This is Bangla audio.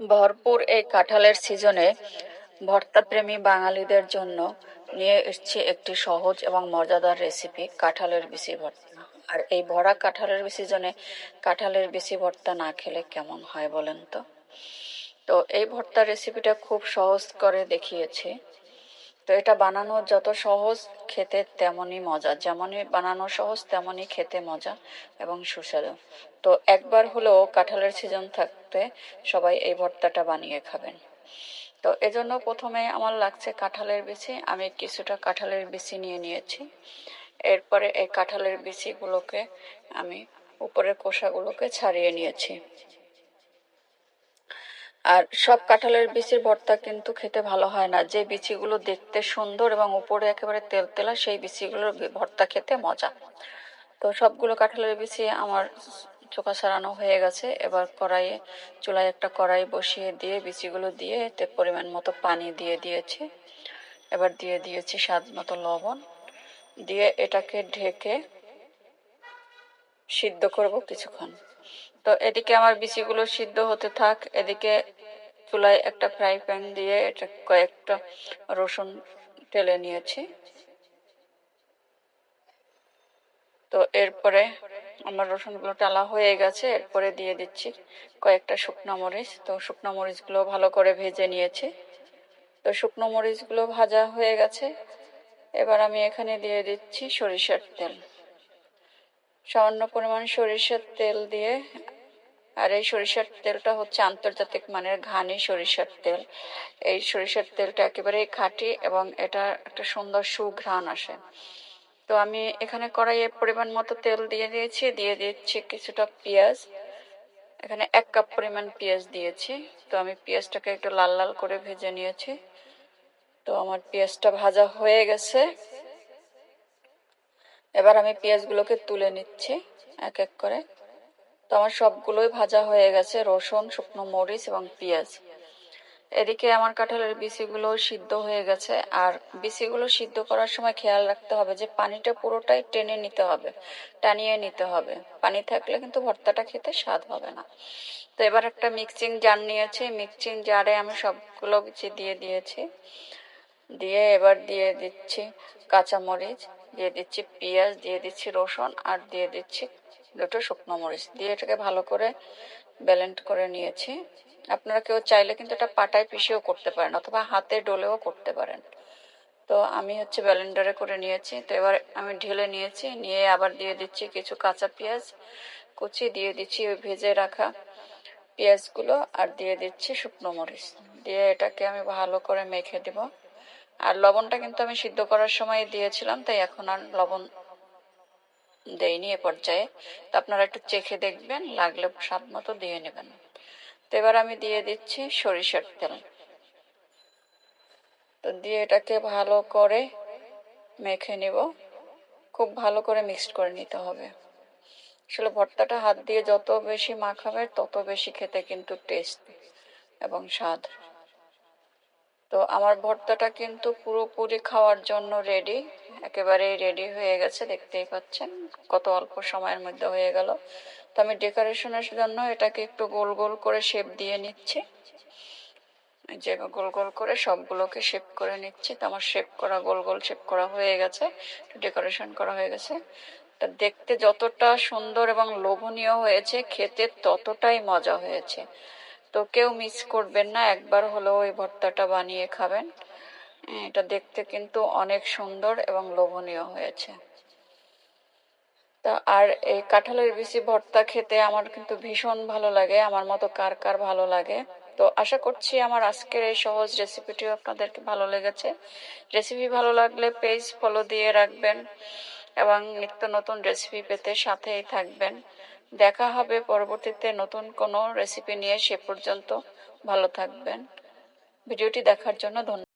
ভরপুর এই কাঁঠালের সিজনে ভর্তাপ্রেমী বাঙালিদের জন্য নিয়ে এসেছি একটি সহজ এবং মজাদার রেসিপি, কাঁঠালের বিচি ভর্তা। আর এই ভরা কাঁঠালের সিজনে কাঁঠালের বিচি ভর্তা না খেলে কেমন হয় বলেন তো? তো এই ভর্তার রেসিপিটা খুব সহজ করে দেখিয়েছি। তো এটা বানানো যত সহজ, খেতে তেমনই মজা। যেমনই বানানো সহজ তেমনই খেতে মজা এবং সুস্বাদু। তো একবার হলেও কাঁঠালের সিজন থাকতে সবাই এই ভর্তাটা বানিয়ে খাবেন। তো এজন্য প্রথমে আমার লাগছে কাঁঠালের বিচি। আমি কিছুটা কাঁঠালের বিচি নিয়ে নিয়েছি। এরপরে এই কাঁঠালের বিচিগুলোকে আমি উপরের খোসাগুলোকে ছাড়িয়ে নিয়েছি। আর সব কাঁঠালের বিচির ভর্তা কিন্তু খেতে ভালো হয় না। যে বিচিগুলো দেখতে সুন্দর এবং উপরে একেবারে তেলতেলা, সেই বিচিগুলোর ভর্তা খেতে মজা। তো সবগুলো কাঁঠালের বিচি আমার চোখা ছাড়ানো হয়ে গেছে। এবার চুলায় একটা কড়াই বসিয়ে দিয়ে বিচিগুলো দিয়ে এতে পরিমাণ মতো পানি দিয়ে দিয়েছি। এবার দিয়ে দিয়েছি স্বাদ মতো লবণ, দিয়ে এটাকে ঢেকে সিদ্ধ করব কিছুক্ষণ। তো এদিকে আমার বিচিগুলো সিদ্ধ হতে থাক, এদিকে চুলায় একটা ফ্রাই প্যান দিয়ে এটা কয়েকটা রসুন টেলে নিয়েছি। তো এরপরে আমার রসুনগুলো টালা হয়ে গেছে। এরপরে দিয়ে দিচ্ছি কয়েকটা শুকনো মরিচ। তো শুকনো মরিচগুলো ভালো করে ভেজে নিয়েছি। তো শুকনো মরিচগুলো ভাজা হয়ে গেছে। এবার আমি এখানে দিয়ে দিচ্ছি সরিষার তেল। সামান্য পরিমাণ সরিষার তেল দিয়ে, আর এই সরিষার তেলটা হচ্ছে আন্তর্জাতিক মানের ঘানি সরিষার তেল। এই সরিষার তেলটা একেবারেই খাঁটি এবং এটা একটা সুন্দর সুঘ্রাণ আসে। তো আমি এখানে কড়াইয়ে পরিমাণ মতো তেল দিয়ে দিচ্ছি কিছুটা পেঁয়াজ। এখানে 1 কাপ পরিমাণ পেঁয়াজ দিয়েছি। তো আমি পেঁয়াজটাকে একটু লাল লাল করে ভেজে নিয়েছি। তো আমার পেঁয়াজটা ভাজা হয়ে গেছে। এবার আমি পেঁয়াজগুলোকে তুলে নিচ্ছি এক এক করে। তো আমার সবগুলোই ভাজা হয়ে গেছে, রসুন, শুকনো মরিচ এবং পেঁয়াজ। এদিকে আমার কাঁঠালের বিচিগুলো সিদ্ধ হয়ে গেছে। আর বিচিগুলো সিদ্ধ করার সময় খেয়াল রাখতে হবে যে পানিটা পুরোটাই টেনে নিতে হবে, টানিয়ে নিতে হবে। পানি থাকলে কিন্তু ভর্তাটা খেতে স্বাদ হবে না। তো এবার একটা মিক্সিং জার নিয়েছি, মিক্সিং জারে আমি সবগুলো বিচি দিয়ে দিয়েছি। দিয়ে এবার দিয়ে দিচ্ছি কাঁচামরিচ, দিয়ে দিচ্ছি পেঁয়াজ, দিয়ে দিচ্ছি রসুন, আর দিয়ে দিচ্ছি দুটো শুকনো মরিচ। দিয়ে এটাকে ভালো করে ব্লেন্ড করে নিয়েছি। আপনারা কেউ চাইলে কিন্তু এটা পাটায় পিষেও করতে পারেন অথবা হাতে ডলেও করতে পারেন। তো আমি ব্লেন্ডারে করে নিয়েছি। তো এবার আমি ঢেলে নিয়েছি, নিয়ে আবার দিয়ে দিচ্ছি কিছু কাঁচা পেঁয়াজ কুচি, দিয়ে দিচ্ছি ওই ভেজে রাখা পেঁয়াজগুলো, আর দিয়ে দিচ্ছি শুকনো মরিচ। দিয়ে এটাকে আমি ভালো করে মেখে দেব। আর লবণটা কিন্তু আমি সিদ্ধ করার সময় দিয়েছিলাম, তাই এখন আর লবণ দেইনি এ পর্যায়ে। তো আপনারা একটু চেখে দেখবেন, লাগলে স্বাদ মতো দিয়ে নেবেন। তো এবার আমি দিয়ে দিচ্ছি সরিষার তেল। তো দিয়ে এটাকে ভালো করে মেখে নিব। খুব ভালো করে মিক্সড করে নিতে হবে। আসলে ভর্তাটা হাত দিয়ে যত বেশি মাখাবে তত বেশি খেতে কিন্তু টেস্ট এবং স্বাদ। তো আমার ভর্তাটা কিন্তু পুরোপুরি খাওয়ার জন্য রেডি, একেবারেই রেডি হয়ে গেছে। দেখতেই পাচ্ছেন কত অল্প সময়ের মধ্যে হয়ে গেল। তো আমি ডেকোরেশনের জন্য এটাকে একটু গোল গোল করে শেপ দিয়ে নিচ্ছি। যে গোল গোল করে সবগুলোকে শেপ করে নিচ্ছি। তো আমার শেপ করা, গোল গোল শেপ করা হয়ে গেছে, ডেকোরেশন করা হয়ে গেছে। তা দেখতে যতটা সুন্দর এবং লোভনীয় হয়েছে, খেতে ততটাই মজা হয়েছে। তো কেউ মিস করবেন না, একবার হলেও এই ভর্তাটা বানিয়ে খাবেন। এটা দেখতে কিন্তু অনেক সুন্দর এবং লোভনীয় হয়েছে। তা আর এই কাঁঠালের বিচি ভর্তা খেতে আমার কিন্তু ভীষণ ভালো লাগে। আমার মতো কার কার ভালো লাগে? তো আশা করছি আমার আজকের এই সহজ রেসিপিটিও আপনাদেরকে ভালো লেগেছে। রেসিপি ভালো লাগলে পেজ ফলো দিয়ে রাখবেন এবং নিত্য নতুন রেসিপি পেতে সাথেই থাকবেন। দেখা হবে পরবর্তীতে নতুন কোনো রেসিপি নিয়ে। সে পর্যন্ত ভালো থাকবেন। ভিডিওটি দেখার জন্য ধন্যবাদ।